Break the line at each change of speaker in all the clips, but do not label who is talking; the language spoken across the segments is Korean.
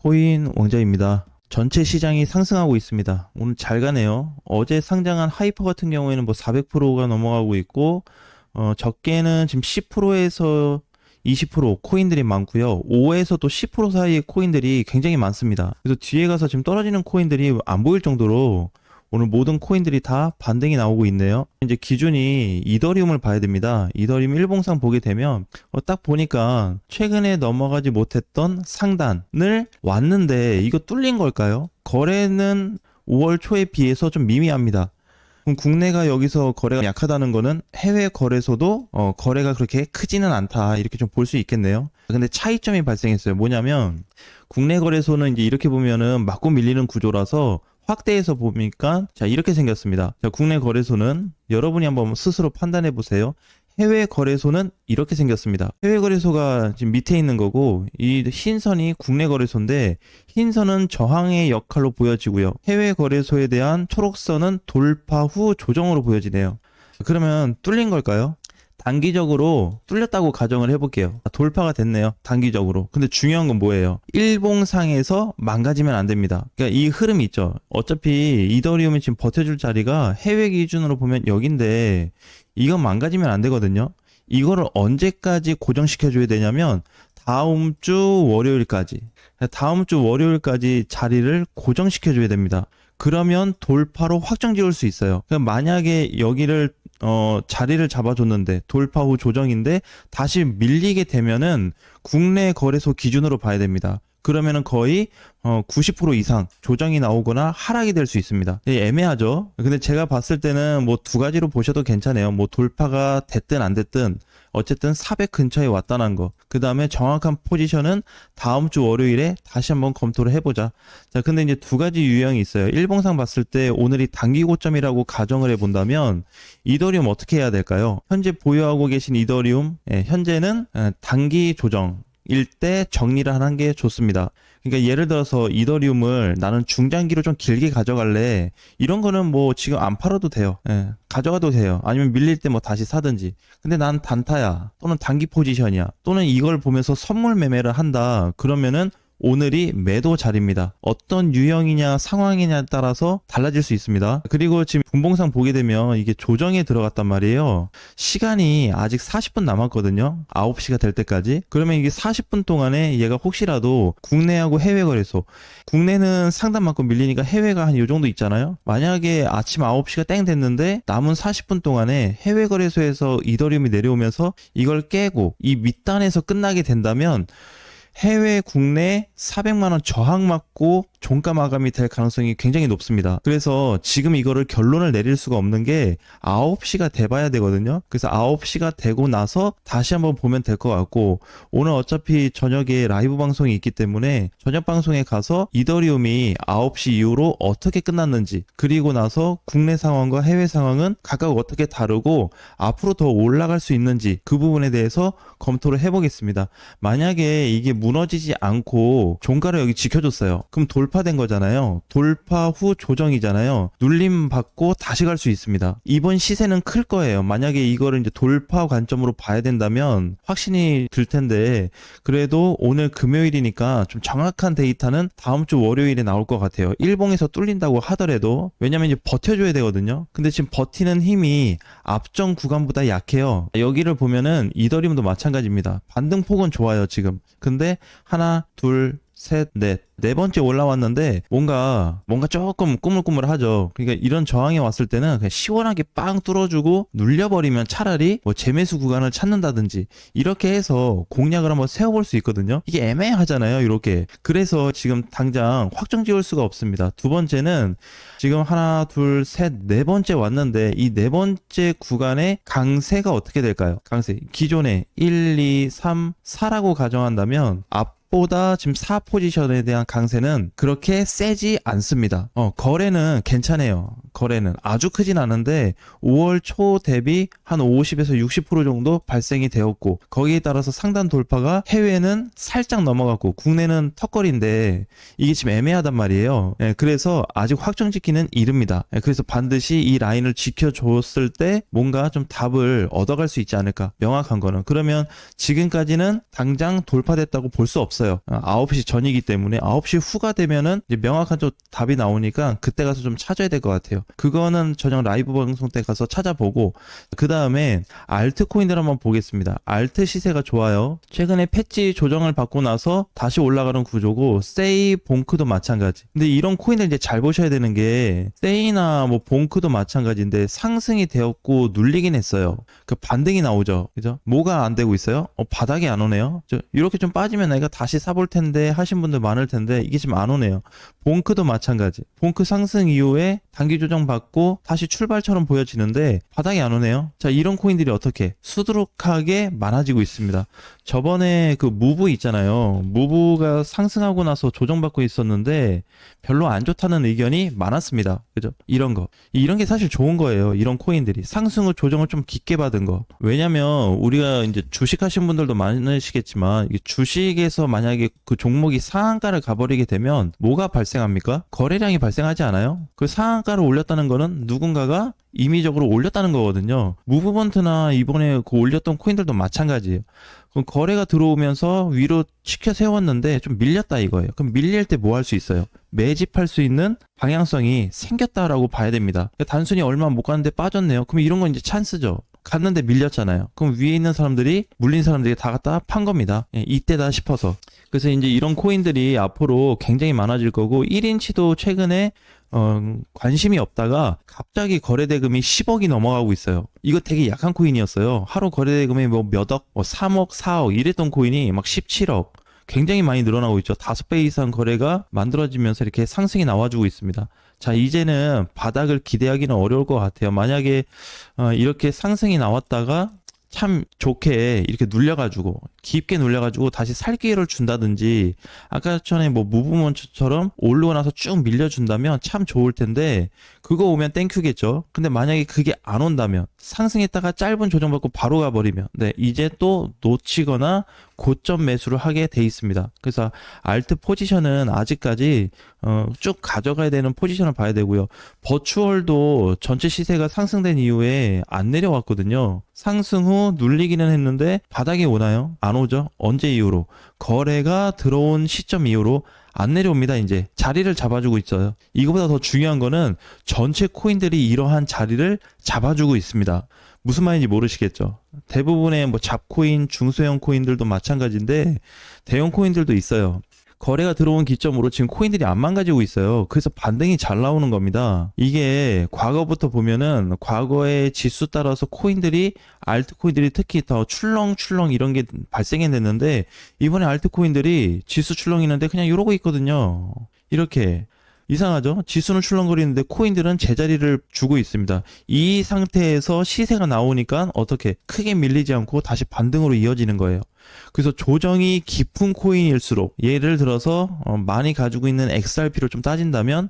코인 왕자입니다. 전체 시장이 상승하고 있습니다. 오늘 잘 가네요. 어제 상장한 하이퍼 같은 경우에는 뭐 400%가 넘어가고 있고, 적게는 지금 10%에서 20% 코인들이 많고요. 5에서도 10% 사이의 코인들이 굉장히 많습니다. 그래서 뒤에 가서 지금 떨어지는 코인들이 안 보일 정도로 오늘 모든 코인들이 다 반등이 나오고 있네요. 이제 기준이 이더리움을 봐야 됩니다. 이더리움 일봉상 보게 되면 딱 보니까 최근에 넘어가지 못했던 상단을 왔는데 이거 뚫린 걸까요? 거래는 5월 초에 비해서 좀 미미합니다. 그럼 국내가 여기서 거래가 약하다는 거는 해외 거래소도 거래가 그렇게 크지는 않다, 이렇게 좀 볼 수 있겠네요. 근데 차이점이 발생했어요. 뭐냐면 국내 거래소는 이제 이렇게 보면은 맞고 밀리는 구조라서 확대해서 보니까 자, 이렇게 생겼습니다. 자, 국내 거래소는 여러분이 한번 스스로 판단해 보세요. 해외 거래소는 이렇게 생겼습니다. 해외 거래소가 지금 밑에 있는 거고, 이 흰선이 국내 거래소인데 흰선은 저항의 역할로 보여지고요. 해외 거래소에 대한 초록선은 돌파 후 조정으로 보여지네요. 그러면 뚫린 걸까요? 단기적으로 뚫렸다고 가정을 해볼게요. 돌파가 됐네요, 단기적으로. 근데 중요한 건 뭐예요? 일봉상에서 망가지면 안 됩니다. 그러니까 이 흐름이 있죠. 어차피 이더리움이 지금 버텨줄 자리가 해외 기준으로 보면 여긴데 이건 망가지면 안 되거든요. 이거를 언제까지 고정시켜줘야 되냐면 다음 주 월요일까지. 다음 주 월요일까지 자리를 고정시켜줘야 됩니다. 그러면 돌파로 확정 지을 수 있어요. 그러니까 만약에 여기를 자리를 잡아줬는데 돌파 후 조정인데 다시 밀리게 되면은 국내 거래소 기준으로 봐야 됩니다. 그러면은 거의 90% 이상 조정이 나오거나 하락이 될 수 있습니다. 애매하죠. 근데 제가 봤을 때는 뭐 두 가지로 보셔도 괜찮아요. 뭐 돌파가 됐든 안 됐든 어쨌든 400 근처에 왔다는 거. 그 다음에 정확한 포지션은 다음 주 월요일에 다시 한번 검토를 해보자. 자, 근데 이제 두 가지 유형이 있어요. 일봉상 봤을 때 오늘이 단기 고점이라고 가정을 해본다면 이더리움 어떻게 해야 될까요? 현재 보유하고 계신 이더리움, 현재는 단기 조정 일 때 정리를 하는 게 좋습니다. 그러니까 예를 들어서 이더리움을 나는 중장기로 좀 길게 가져갈래, 이런 거는 뭐 지금 안 팔아도 돼요. 가져가도 돼요. 아니면 밀릴 때 뭐 다시 사든지. 근데 난 단타야, 또는 단기 포지션이야, 또는 이걸 보면서 선물 매매를 한다, 그러면은 오늘이 매도 자리입니다. 어떤 유형이냐 상황이냐에 따라서 달라질 수 있습니다. 그리고 지금 분봉상 보게 되면 이게 조정에 들어갔단 말이에요. 시간이 아직 40분 남았거든요. 9시가 될 때까지. 그러면 이게 40분 동안에 얘가 혹시라도 국내하고 해외 거래소, 국내는 상단만큼 밀리니까 해외가 한 요 정도 있잖아요. 만약에 아침 9시가 땡 됐는데 남은 40분 동안에 해외 거래소에서 이더리움이 내려오면서 이걸 깨고 이 밑단에서 끝나게 된다면 해외 국내 400만 원 저항 맞고 종가 마감이 될 가능성이 굉장히 높습니다. 그래서 지금 이거를 결론을 내릴 수가 없는 게 9시가 돼봐야 되거든요. 그래서 9시가 되고 나서 다시 한번 보면 될 것 같고, 오늘 어차피 저녁에 라이브 방송이 있기 때문에 저녁 방송에 가서 이더리움이 9시 이후로 어떻게 끝났는지, 그리고 나서 국내 상황과 해외 상황은 각각 어떻게 다르고 앞으로 더 올라갈 수 있는지, 그 부분에 대해서 검토를 해보겠습니다. 만약에 이게 무너지지 않고 종가를 여기 지켜줬어요. 그럼 돌파된 거잖아요. 돌파 후 조정이잖아요. 눌림 받고 다시 갈 수 있습니다. 이번 시세는 클 거예요. 만약에 이거를 이제 돌파 관점으로 봐야 된다면 확신이 들 텐데, 그래도 오늘 금요일이니까 좀 정확한 데이터는 다음 주 월요일에 나올 것 같아요. 일봉에서 뚫린다고 하더라도, 왜냐면 이제 버텨줘야 되거든요. 근데 지금 버티는 힘이 앞전 구간보다 약해요. 여기를 보면은 이더리움도 마찬가지입니다. 반등폭은 좋아요 지금. 근데 하나, 둘, 셋, 네 번째 올라왔는데 뭔가 조금 꾸물꾸물하죠. 그러니까 이런 저항이 왔을 때는 그냥 시원하게 빵 뚫어주고 눌려버리면 차라리 뭐 재매수 구간을 찾는다든지 이렇게 해서 공략을 한번 세워볼 수 있거든요. 이게 애매하잖아요, 이렇게. 그래서 지금 당장 확정 지을 수가 없습니다. 두 번째는 지금 하나, 둘, 셋, 네 번째 왔는데 이 네 번째 구간의 강세가 어떻게 될까요? 강세. 기존에 1, 2, 3, 4라고 가정한다면 보다 지금 4 포지션에 대한 강세는 그렇게 세지 않습니다. 거래는 괜찮아요. 거래는 아주 크진 않은데 5월 초 대비 한 50에서 60% 정도 발생이 되었고, 거기에 따라서 상단 돌파가 해외는 살짝 넘어갔고 국내는 턱걸이인데 이게 지금 애매하단 말이에요. 그래서 아직 확정 짓기는 이릅니다. 그래서 반드시 이 라인을 지켜줬을 때 뭔가 좀 답을 얻어갈 수 있지 않을까, 명확한 거는. 그러면 지금까지는 당장 돌파됐다고 볼 수 없어요. 9시 전이기 때문에 9시 후가 되면은 이제 명확한 좀 답이 나오니까 그때 가서 좀 찾아야 될 것 같아요. 그거는 저녁 라이브 방송 때 가서 찾아보고, 그 다음에 알트코인들 한번 보겠습니다. 알트 시세가 좋아요. 최근에 패치 조정을 받고 나서 다시 올라가는 구조고, 세이, 봉크도 마찬가지. 근데 이런 코인들 이제 잘 보셔야 되는 게, 세이나 뭐 봉크도 마찬가지인데 상승이 되었고 눌리긴 했어요. 그 반등이 나오죠. 그죠? 뭐가 안 되고 있어요? 바닥이 안 오네요. 이렇게 좀 빠지면 내가 다시 사볼 텐데 하신 분들 많을 텐데 이게 지금 안 오네요. 봉크도 마찬가지. 봉크 상승 이후에 단기 조정 받고 다시 출발처럼 보여지는데 바닥이 안 오네요. 자, 이런 코인들이 어떻게 수두룩하게 많아지고 있습니다. 저번에 그 무브 있잖아요. 무브가 상승하고 나서 조정받고 있었는데 별로 안 좋다는 의견이 많았습니다. 그죠? 이런 게 사실 좋은 거예요. 이런 코인들이 상승 후 조정을 좀 깊게 받은 거. 왜냐면 우리가 이제 주식 하신 분들도 많으시겠지만, 이게 주식에서 만약에 그 종목이 상한가를 가버리게 되면 뭐가 발생합니까? 거래량이 발생하지 않아요? 그 상한가를 올렸다는 거는 누군가가 임의적으로 올렸다는 거거든요. 무브먼트나 이번에 그 올렸던 코인들도 마찬가지예요. 그럼 거래가 들어오면서 위로 치켜 세웠는데 좀 밀렸다 이거예요. 그럼 밀릴 때 뭐 할 수 있어요? 매집할 수 있는 방향성이 생겼다라고 봐야 됩니다. 단순히 얼마 못 갔는데 빠졌네요. 그럼 이런 건 이제 찬스죠. 갔는데 밀렸잖아요. 그럼 위에 있는 사람들이, 물린 사람들이 다 갖다 판 겁니다. 이때다 싶어서. 그래서 이제 이런 코인들이 앞으로 굉장히 많아질 거고, 1인치도 최근에 관심이 없다가 갑자기 거래대금이 10억이 넘어가고 있어요. 이거 되게 약한 코인이었어요. 하루 거래대금이 뭐 몇 억, 3억, 4억 이랬던 코인이 막 17억. 굉장히 많이 늘어나고 있죠. 5배 이상 거래가 만들어지면서 이렇게 상승이 나와주고 있습니다. 자, 이제는 바닥을 기대하기는 어려울 것 같아요. 만약에 이렇게 상승이 나왔다가 참 좋게 이렇게 눌려가지고, 깊게 눌려가지고 다시 살 기회를 준다든지, 아까 전에 뭐 무브먼트처럼 오르고 나서 쭉 밀려준다면 참 좋을 텐데, 그거 오면 땡큐겠죠. 근데 만약에 그게 안 온다면, 상승했다가 짧은 조정받고 바로 가버리면, 네, 이제 또 놓치거나 고점 매수를 하게 돼 있습니다. 그래서 알트 포지션은 아직까지 쭉 가져가야 되는 포지션을 봐야 되고요. 버추얼도 전체 시세가 상승된 이후에 안 내려왔거든요. 상승 후 눌리기는 했는데 바닥에 오나요? 안 오죠. 언제 이후로? 거래가 들어온 시점 이후로 안 내려옵니다. 이제 자리를 잡아주고 있어요. 이거보다 더 중요한 거는 전체 코인들이 이러한 자리를 잡아주고 있습니다. 무슨 말인지 모르시겠죠. 대부분의 뭐 잡코인, 중소형 코인들도 마찬가지인데 대형 코인들도 있어요. 거래가 들어온 기점으로 지금 코인들이 안 망가지고 있어요. 그래서 반등이 잘 나오는 겁니다. 이게 과거부터 보면은 과거의 지수 따라서 코인들이, 알트코인들이 특히 더 출렁출렁 이런 게 발생했는데, 이번에 알트코인들이 지수 출렁이는데 그냥 이러고 있거든요. 이렇게. 이상하죠? 지수는 출렁거리는데 코인들은 제자리를 주고 있습니다. 이 상태에서 시세가 나오니까 어떻게 크게 밀리지 않고 다시 반등으로 이어지는 거예요. 그래서 조정이 깊은 코인일수록, 예를 들어서 많이 가지고 있는 XRP로 좀 따진다면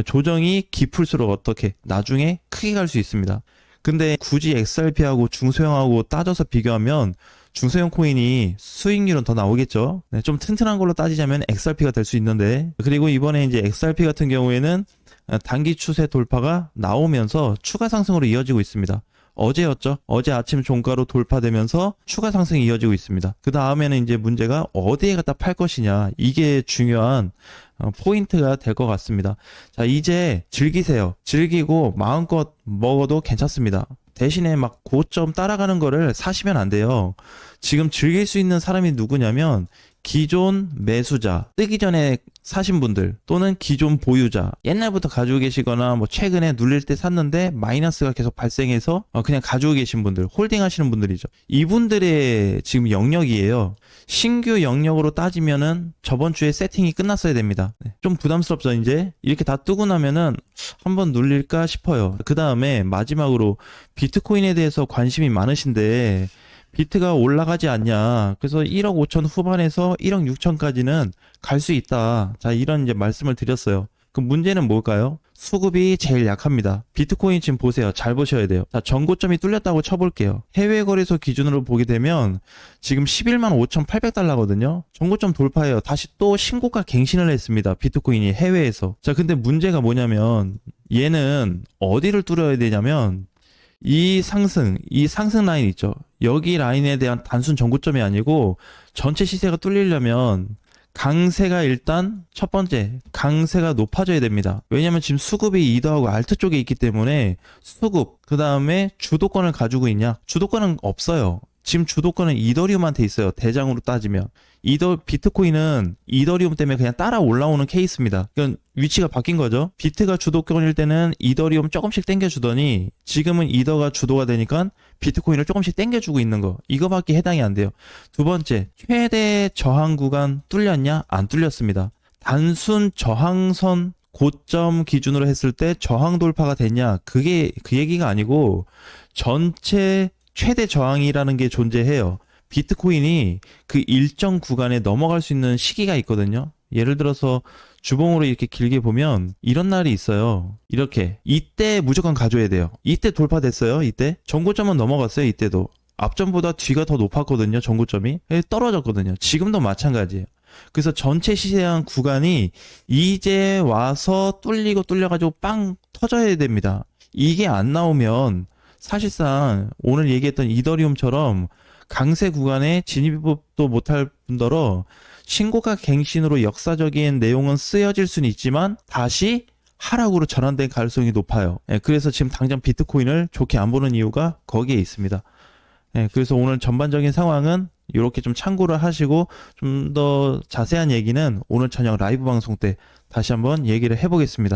조정이 깊을수록 어떻게 나중에 크게 갈 수 있습니다. 근데 굳이 XRP하고 중소형하고 따져서 비교하면 중소형 코인이 수익률은 더 나오겠죠. 네, 좀 튼튼한 걸로 따지자면 XRP가 될 수 있는데, 그리고 이번에 이제 XRP 같은 경우에는 단기 추세 돌파가 나오면서 추가 상승으로 이어지고 있습니다. 어제였죠. 어제 아침 종가로 돌파되면서 추가 상승이 이어지고 있습니다. 그 다음에는 이제 문제가 어디에 갖다 팔 것이냐, 이게 중요한 포인트가 될 것 같습니다. 자, 이제 즐기세요. 즐기고 마음껏 먹어도 괜찮습니다. 대신에 막 고점 따라가는 거를 사시면 안 돼요. 지금 즐길 수 있는 사람이 누구냐면 기존 매수자, 뜨기 전에 사신 분들 또는 기존 보유자, 옛날부터 가지고 계시거나 뭐 최근에 눌릴 때 샀는데 마이너스가 계속 발생해서 그냥 가지고 계신 분들, 홀딩 하시는 분들이죠. 이분들의 지금 영역이에요. 신규 영역으로 따지면은 저번 주에 세팅이 끝났어야 됩니다. 좀 부담스럽죠. 이제 이렇게 다 뜨고 나면은 한번 눌릴까 싶어요. 그 다음에 마지막으로 비트코인에 대해서 관심이 많으신데 비트가 올라가지 않냐. 그래서 1억 5천 후반에서 1억 6천까지는 갈 수 있다. 자, 이런 이제 말씀을 드렸어요. 그 문제는 뭘까요? 수급이 제일 약합니다. 비트코인 지금 보세요. 잘 보셔야 돼요. 자, 전고점이 뚫렸다고 쳐볼게요. 해외 거래소 기준으로 보게 되면 지금 11만 5,800달러거든요. 전고점 돌파해요. 다시 또 신고가 갱신을 했습니다. 비트코인이 해외에서. 자, 근데 문제가 뭐냐면 얘는 어디를 뚫어야 되냐면 이 상승 라인 있죠. 여기 라인에 대한 단순 전고점이 아니고 전체 시세가 뚫리려면 강세가 일단 첫 번째 강세가 높아져야 됩니다. 왜냐면 지금 수급이 이더하고 알트 쪽에 있기 때문에 수급 그 다음에 주도권을 가지고 있냐? 주도권은 없어요. 지금 주도권은 이더리움한테 있어요. 대장으로 따지면 비트코인은 이더리움 때문에 그냥 따라 올라오는 케이스입니다. 그러니까 위치가 바뀐 거죠. 비트가 주도권일 때는 이더리움 조금씩 땡겨주더니 지금은 이더가 주도가 되니까 비트코인을 조금씩 땡겨주고 있는 거. 이거밖에 해당이 안 돼요. 두 번째, 최대 저항 구간 뚫렸냐? 안 뚫렸습니다. 단순 저항선 고점 기준으로 했을 때 저항 돌파가 됐냐? 그게 그 얘기가 아니고 전체 최대 저항이라는 게 존재해요. 비트코인이 그 일정 구간에 넘어갈 수 있는 시기가 있거든요. 예를 들어서 주봉으로 이렇게 길게 보면 이런 날이 있어요. 이렇게 이때 무조건 가져야 돼요. 이때 돌파됐어요. 이때 전고점은 넘어갔어요. 이때도 앞전보다 뒤가 더 높았거든요. 전고점이 떨어졌거든요. 지금도 마찬가지예요. 그래서 전체 시세한 구간이 이제 와서 뚫려가지고 빵 터져야 됩니다. 이게 안 나오면 사실상 오늘 얘기했던 이더리움처럼 강세 구간에 진입도 못할 뿐더러 신고가 갱신으로 역사적인 내용은 쓰여질 수는 있지만 다시 하락으로 전환될 가능성이 높아요. 그래서 지금 당장 비트코인을 좋게 안 보는 이유가 거기에 있습니다. 그래서 오늘 전반적인 상황은 이렇게 좀 참고를 하시고 좀 더 자세한 얘기는 오늘 저녁 라이브 방송 때 다시 한번 얘기를 해보겠습니다.